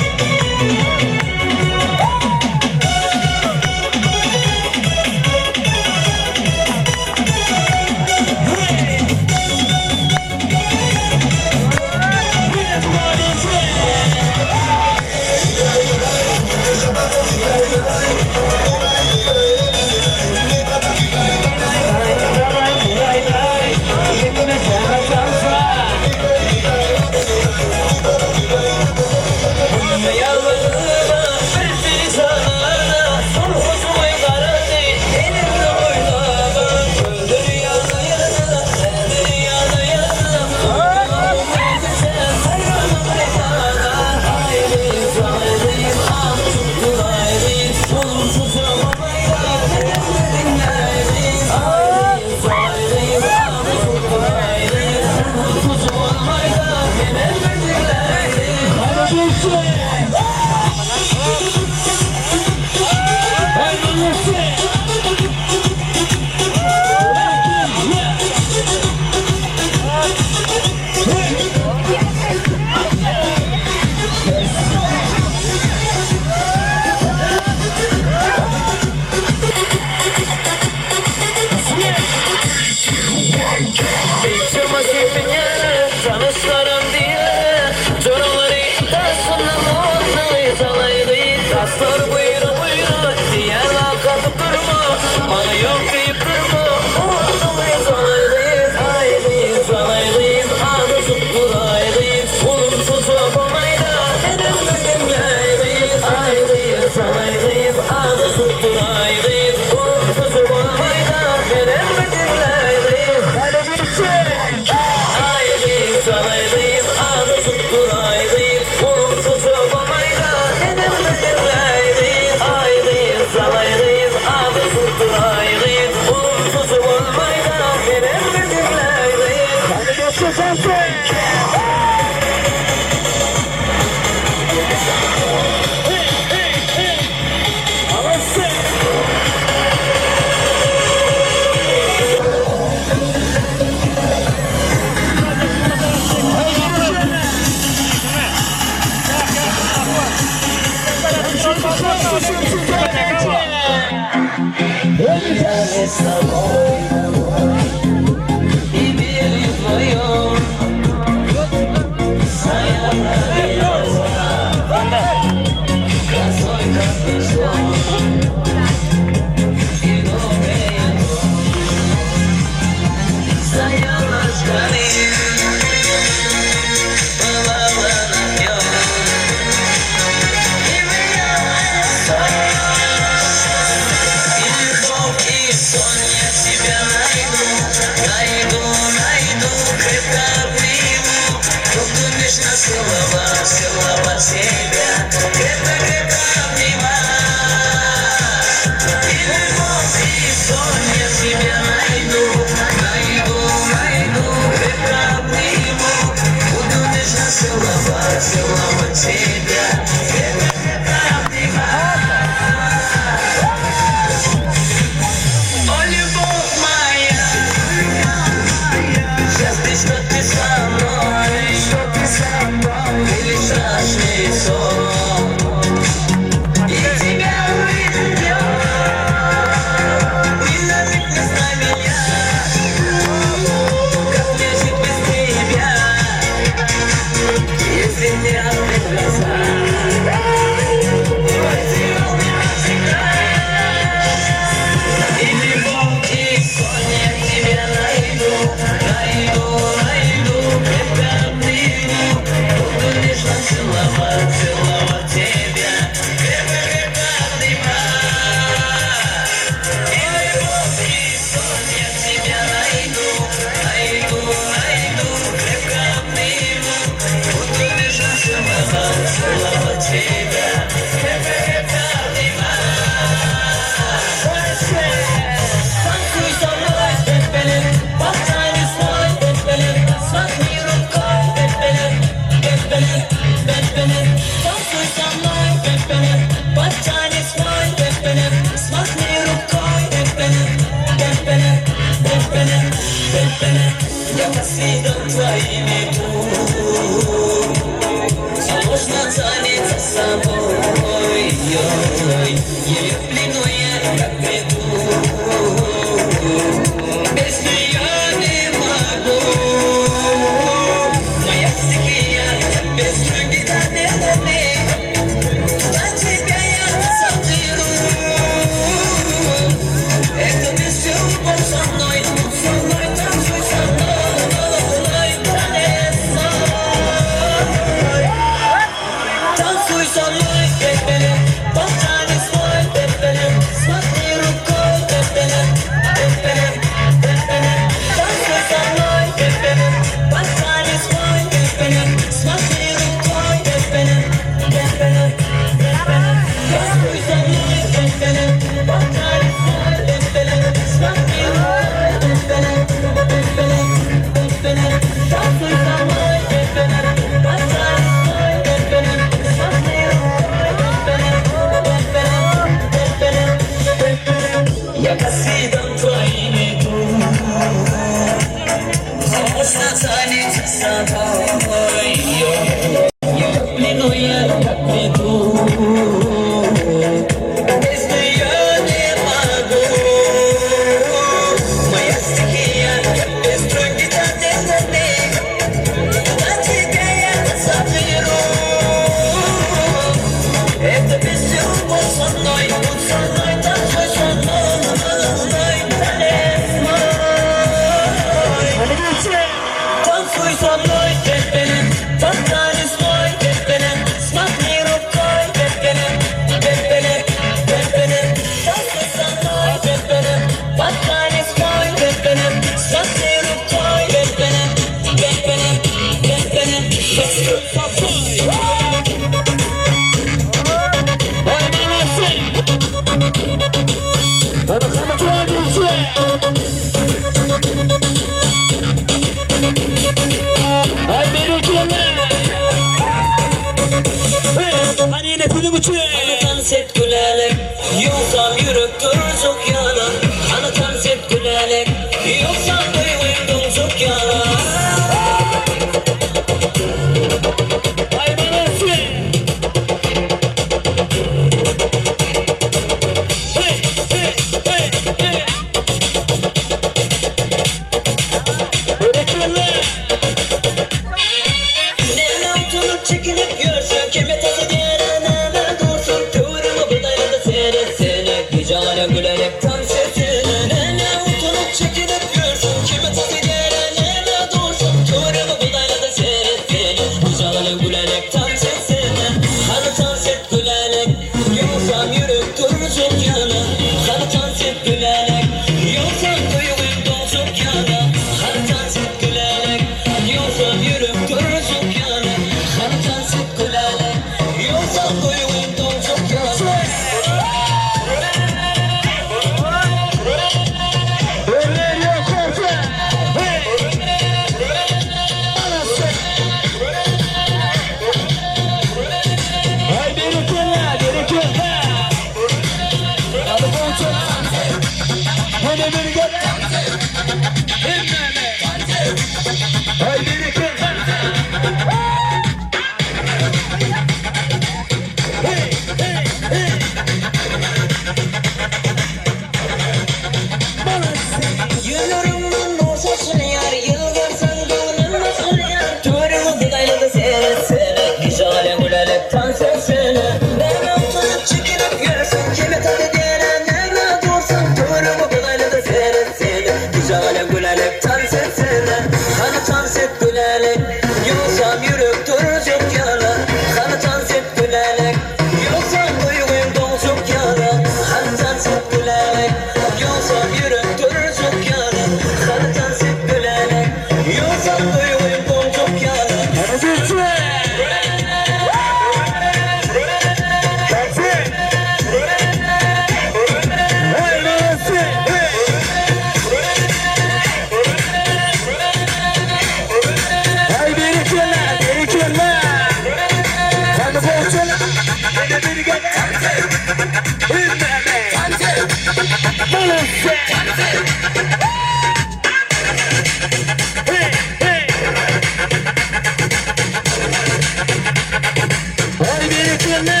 Ay berekelle.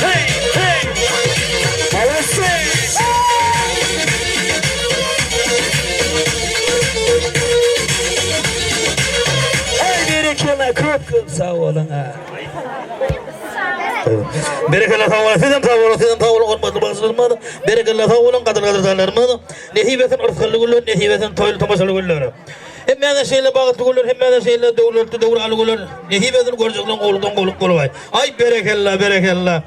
Hey hey. Alasın. Ay berekelle çok sağ olun ha. Berekelle sağ olun, sizden sağ olun, hormatly bazılarymyz. Berekelle sağ olun, gadyr dağlarymyz. Nehibetin ırkçılık güller, nehibetin toýly tomaşaly güller. Hemme şeýle bagtly güller, hemme şeýle döwletli döwraly güller. Nehibetin görjeklen gowlukdan gowluk bolabay. Ay berekelle, berekelle.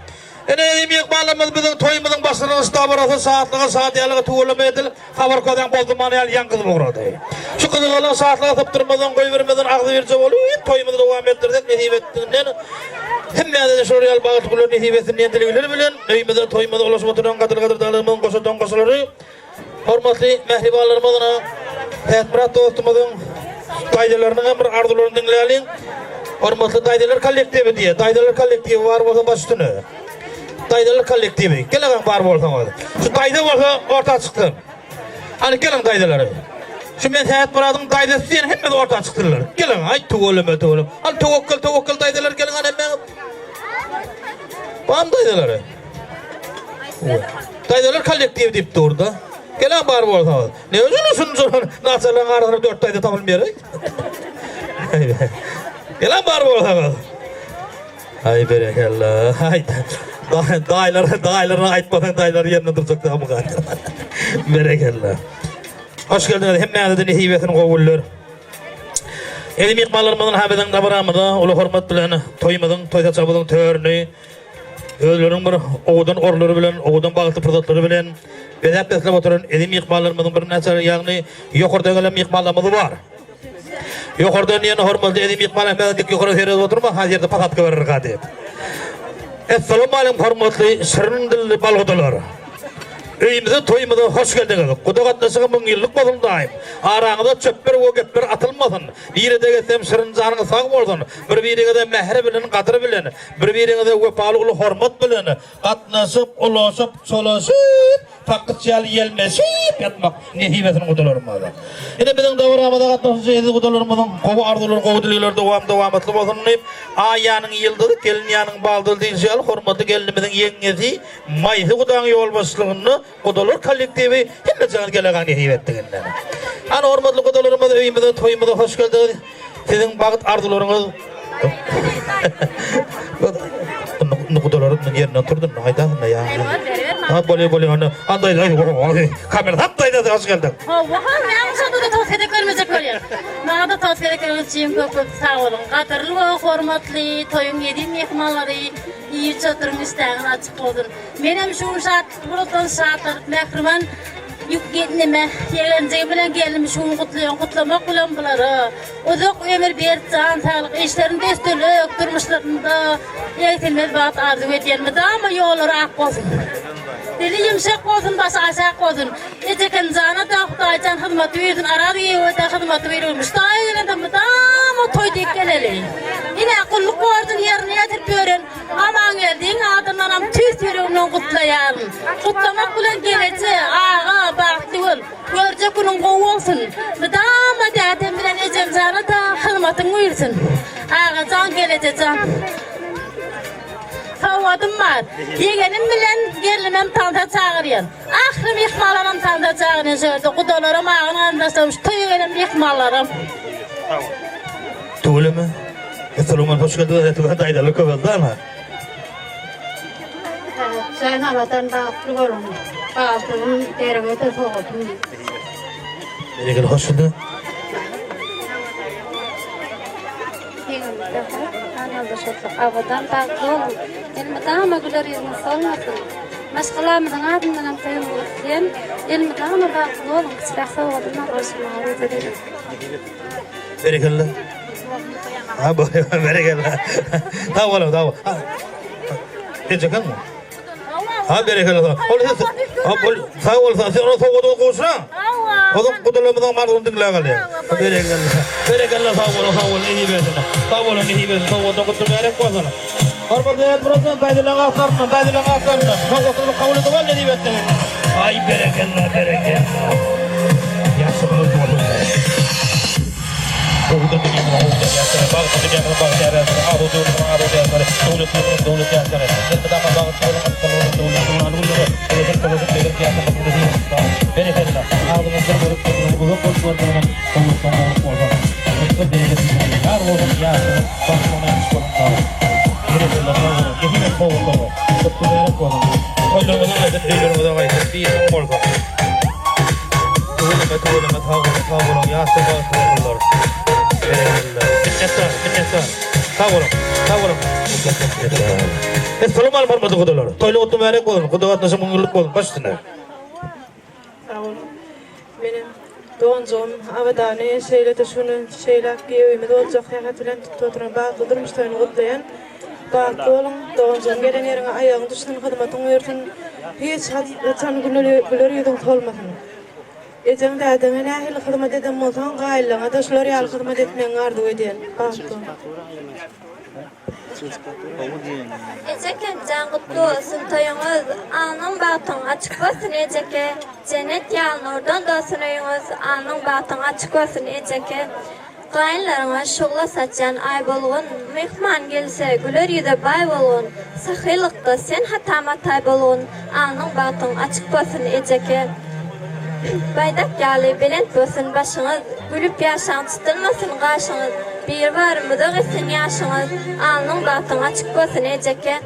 Ene edim ýykmalarymyz biziň toýumyzyň başlaryny stabarasy saatlyga saat ýalyga tuwulma edil. Habar kodan boldumany ýaly ýangyzy bogrady. Şu gyzygalan saatlyga tapdyrmadan goý bermeden agdy berje bolup toýumyzy dowam etdirdik. Nehibetinden hemme de şol ýaly bagtly güller nehibetinden dilegiler bilen öýmeden toýumyzy ulaşyp oturan gadyr dağlarymyň goşadan goşalary. Hormatly mehribanlarymyň, häzrat dostumyzyň taýdalarynyň bir arzuwlaryny dinleýäliň. Hormatly taýdalar kollektiwi diýe. Taýdalar kollektiwi bar bolsa başyny. Taýdalar kollektiwi. Gelen bar bolsaňyz. Şu taýda bolsa orta çykdy. Hani gelen taýdalary. Şu men häzrat baradyň taýdasy diýen hemme orta çykdylar. Gelen ay tuwulum. Al tawakkal taýdalar gelen hemme. Bam taýdalary. Taýdalar kollektiwi diýip durdy. Gelen bar bolsaňyz. Ne özüňiz şunu naçalan arasynda 4 taýda tapylmaýar. Gelen bar bolsaňyz. Ay berekelle. Ay daylaryna aýtmadan daylar ýerine durjak da mıgan. Berekelle. Hoş geldiniz. Hemme de nehibetini gowullar. Edim ýykmalarymyzyň habeden dabaramyda uly hormat bilen toýmyzyň, toýda çabydyň törüni özleriň bir owdan orlary bilen, owdan bagtly pırdatlary bilen bedäp beslep oturan edim ýykmalarymyzyň bir näçe ýagny ýokarda gelen ýykmalarymyz bar. Ýokardan ýene hormatly edim ýykmalarymyz dik ýokary serede oturma, hazırda patatga berer gady. Assalamu alaykum hormatly şirin dilli balgodalar. Öýümüze toýumyza hoş geldiňiz. Guda gatnaşygy 1000 ýyllyk bolsun daýym. Araňyza çöpber we gepler atylmasyn. Birede gelsem şirin janyňyz sag bolsun. Bir-biriňize mähre bilen, gadyr bilen, bir-biriňize wepaly uly hormat bilen gatnaşyp, ulaşyp, çolaşyp, pakyt ýaly ýelmeşip ýatmak nehibetini gudalarymyz. Ene biziň dowramyda gatnaşyjy gudalarymyzyň gowy arzulary, gowy dileýler dowamly bolsun diýip, aýanyň ýyldyry, gelin ýanyň baldyry diýýär, hormatly gelinimiziň ýeňesi, maýsy gudaň ýol başlygyny gudalar kollektiwi hemme jaňy gelen nehibetdiginden. Ana hormatly gudalarymyz öýümizde toýumyza hoş geldiniz. Siziň bagyt arzularyňyz Nukudalarım yerine oturdun. Hayda ya. Ha böyle ana. Anday kamera hattayda hoş geldin. Vaha men şonda tawsiýe görmejek bolýar. Maňa da tawsiýe görmejek köp sağ olun. Gatyrly we hormatly toýum ýedi mehmanlary ýygy çatyrmyşdaň açyk boldun. Menem şu saat buradan saatlar mehriban yükgenime yelenjegi bilen geldim şunu kutlamak bilen bulary. Uzak ömür berjan sağlyk işlerinde üstünlük durmuşlarında ýetilmez bat arzu edýänmiz ama ýolary ak bolsun. Dili ýumşak bolsun, baş aşak bolsun. Ejeken jana da Hudaýdan hyzmat berýän, arady ýewde hyzmat berýärmiş. Daýyna da o toýdyk geleli. Ine kulluk bordun ýerine ýetirip beren. Aman geldiň adamdan am tüs berýän kutlaýar. Kutlamak bilen gelece ağa bagtly bol. Görje günüň gowy bolsun. Mydama dädem bilen ejem jana da hyzmatyň buyursun. Ağa jan gelece jan. Hawadym bar. Yegenim bilen gelimem tanda çağırýan. Ahry mehmanlarym tanda çağırýan şerde. Gudalarym agyny andaşdyryp toýgenem mehmanlarym. Tuğulama. Assalamu alaykum. Hoş geldiniz. Taýdalar köp boldy ama. Sen havadan bagtly bolun. Bagtlyň derege de soğutun. Berekelle hoş geldin. Anada şotluk avadan bagtly bolun. Elmydama güler ýüzüne solmasyn. Maşgalamyň adyndan hem taýym bolýan. Elmydama bagtly bolun. Kiçik soğudyna goşulmaly. Berekelle. Ha berekelle. Tamam. Ejeken mi? Ha berekelle. Sağ ol. Sen onu soğuduğun koşuna. Oğlum kudalarımızdan marulun dinle gel ya. Berekallah sağ olun iyi versin. Sağ olun iyi versin. Sağ olun doktor gerek olsun. Hormatly Prezident Baydilan Aktarman. Sağ olun kabul edilen ne diyeyim. Ay berekallah. Yaxşı bo'ldi. Burada bir yolda yaşar. Bağda yaşar. Arada devlet yaşar. Elbette ama devlet berekallah. Ağzınızda böyle bu konuşmalardan Benim doğuncum avadani şeyle şunu şeyler giyimde olacak hakikaten tuturan bağlı durmuşlarını kutlayan bağlı olun doğuncum gelen yerine ayağın düştüğün hizmetin versin hiç hatçan günleri yudum olmasın. Ecem de adamın ahil hizmet eden olsan gayrılığına da şuları al hizmet etmeyen ardu ediyen bağlı. Eceke can kutlu olsun toyunuz, anın batın açık olsun Eceke. Cennet yalın oradan dolsun oyunuz, anın batın açık olsun Eceke. Qayınlarına şoğla saçan ay bolğun, mehman gelse güler yüze bay bolğun. Saxiylıqda sen hatama tay bolğun, anın batın açık olsun Eceke. Baydak yali belent bolsun başınız, gülüp yaşan tutulmasın qaşınız. Bir var mıdır esin yaşınız, alnın batın açık bolsun Eceke.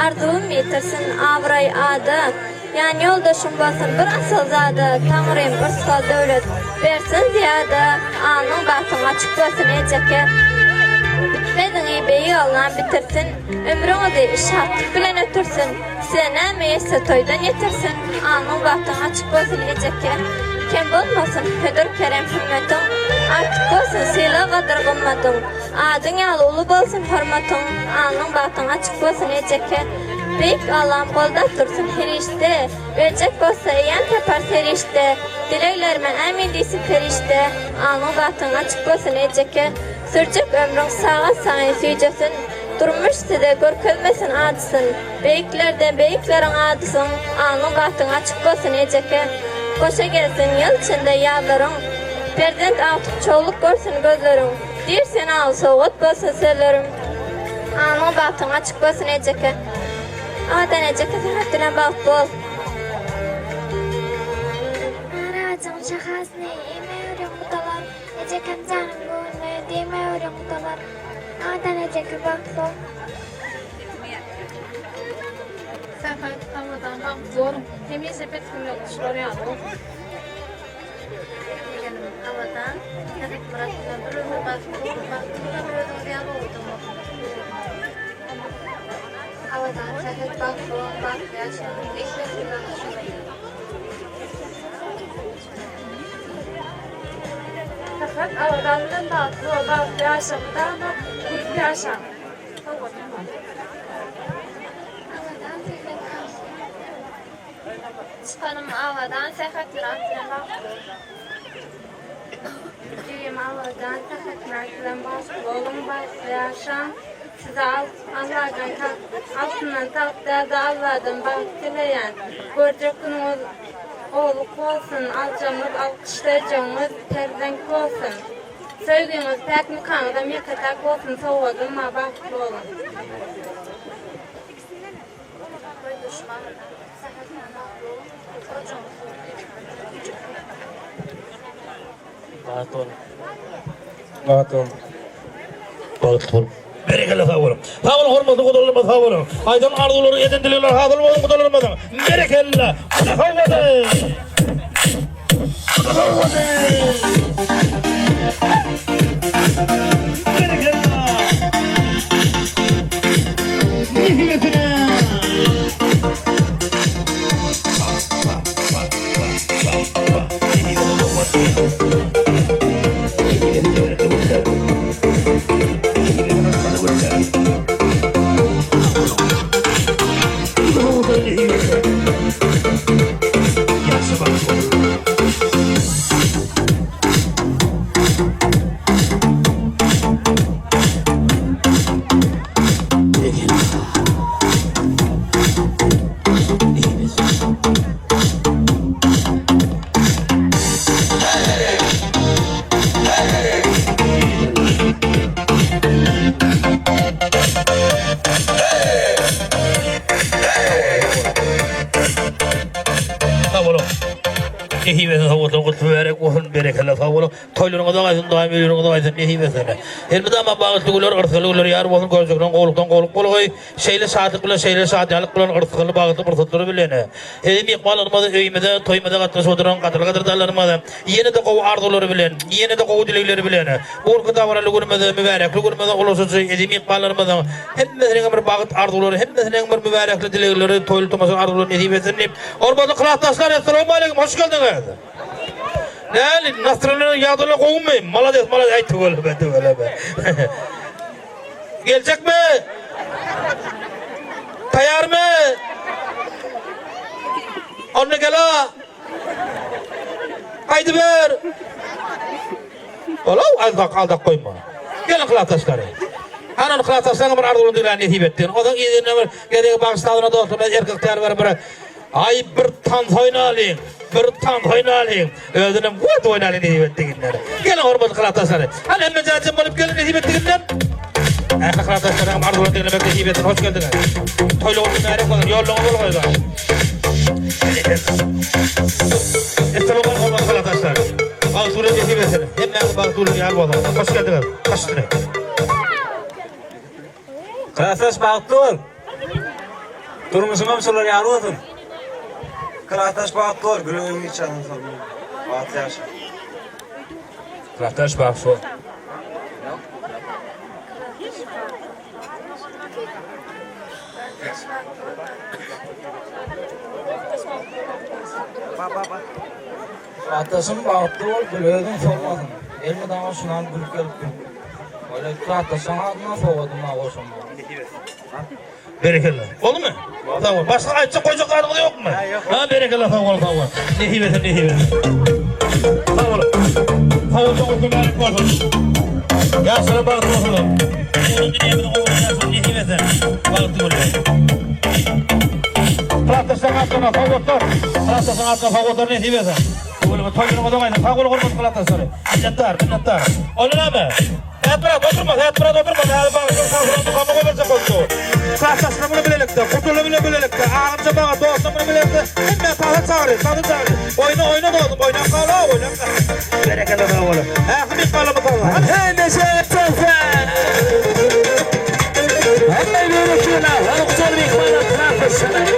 Arzuum yetirsin avray adı, yan yoldaşım bolsun bir asıl zadı. Tanrım bir sol devlet versin ziyadı, alnın batın açık bolsun Eceke. Bitmedin beyi yollan bitirsin, ömrünüzü işatlık bilen ötürsün. Size meyese toydan yetirsin, alnın batın açık bolsun Eceke. Kim bulmasın hödür kerem hürmetin, artık olsun sila kadar gımmatın. Adın yalı ulu bolsun hürmetin, alnın batın açık bolsun Eceke. Büyük Allah'ım kolda dursun her işte, verecek olsa eyen tepar serişte. Dileklerime emin değilsin ferişte, alnın batın açık bolsun Eceke. Sürcük ömrün sağa sağa süycesin, durmuş size görkezmesin adısın. Büyüklerden büyüklerin adısın, alnın batın açık bolsun Eceke. Koşa gelsin yıl içinde yağların, Prezident artık çoğuluk görsün gözlerin. Dirsen al soğut bolsun sellerim, anın batın açık bolsun Eceke. Adan Eceke sehatine bak bol. Aracın şahasını ime ören kutalar, Ecekem canım gönlü dime ören kutalar. Adan Eceke bak bol. Sefer havadan bak zorum, hemi sepet günle kuşları yandı. Havadan, tabii bırakılan bir ömür baktığında bir ömür yanı oldu mu? Havadan sepet bak yaşam, ekmek günle kuşları yandı. Sefer havadan bak yaşamda ama bu yaşam. Çıkanım havadan sepet günle baktı. Düğüm havadan sepet günle baktı. Oğlum bak yaşam. Size Allah'tan altından tahtlarda Allah'tan bak dileyen. Görecek günümüz oğluk olsun, alacağımız, alkışlayacağımız terdenk olsun. Sevdiğimiz pek mıkanıda mekatak olsun, soğudum ma baklı olun. Bağıtın. Berekallah sağ olun. Sağ olun hormatlı kudalarıma sağ olun. Aydan arzuları yedin diliyorlar. Hazır olun kudalarıma da. Berekallah. Sağ olun. Sağ olun. Berekallah. Nihimetine. havadan kutu verek olsun berekelle favolu. Toylarına da gaysın daim yürüyün da gaysın nehi mesela. Elbette ama bazı tuğlar ırtıklılar yar olsun gözükten koluktan koluk koluk şeyle saatlik bilen şeyle saatlik bilen ırtıklı bağıtı fırsatları bilene. Edim ikmalarımada öymede toymada katmış oturan kadırdalarımada yeni de kovu arzuları bilen yeni de kovu dilekleri bilene. Orku davaralı günümede mübarekli günümede olursa edim ikmalarımada hemmesinin bir bağıt arzuları hemmesinin bir mübarekli dilekleri toylu toması arzuları nehi bezinleyip orbada kılahtaşlar esselamu aleyküm hoş geldiniz. Neyli Nasrallı'nın yağdığına kovulmayayım. Malades ay tüvele be. Gelecek mi? Tayar mı? Onu gel ha. Haydi ver. Ola aldak koyma. Gelin kılahtaşları. Hanan kılahtaşlarına bir ardılığını dilen yetip ettin. O da iyiliğine bir gedeki Pakistan'ına dostum. Erkekler var. Ay bir tan oynayalım. Öldürüm vurdu oynayalım yetip ettiğinleri. Gelin hormatlı kılahtaşları. Hani emme cacım olup gelin yetip ettiğinden. Kılahtaşlarına ardılığını dilemek yetip ettin. Hoş geldiniz. Toylu olsun meyrek olun. Yolluğunu bul koydu. Estelamu aleyküm hormatlı kılahtaşlar. Bağıtulun yetip etsin. Hemme bağıtulun yar olun. Hoş geldiniz. Kaçtınız. Kılahtaş bağıttır. Durmuşum sorular yarı olsun. Kılahtaş bağıttır. Gülüğümü içerim sormayın. Bağıt yaşa. Kılahtaş bağıttır. Kılahtaşın bağıttır. Gülüğümü sormadın. Elmi dağın şunan gülük gelip öyle kılahtaşın adına soğudum ağuşum. Berekelle. Oldu mu? Tamam. Başka aytça koyacaklarınız yok mu? Ha berekelle tamam. Nehi besin. Tamam. Tamam çok mübarek olsun. Yaşlara bağlı olsun. Onun dünyamını olacağız. Nehi besin. Bağlı olsun. Kılahtaşın adına favotlar nehi besin. Toyunu odamayın. Fagolu kurmaz kılahtaşları. Minnettar. Olur mu? Hayat bırak oturmaz. Hayat Kılahtaşına bunu bilelikte, kurtulu bile bilelikte, ağımca bana doğusuna bunu bilelikte, hemen tahta çağırıyor. Oyna doğdum, oyna kala. Berekele de oğlum. Hımik kala mı kala? Hey neşe etsen! Hey berekele, hadi kucağını bir kala, kılahtaşına.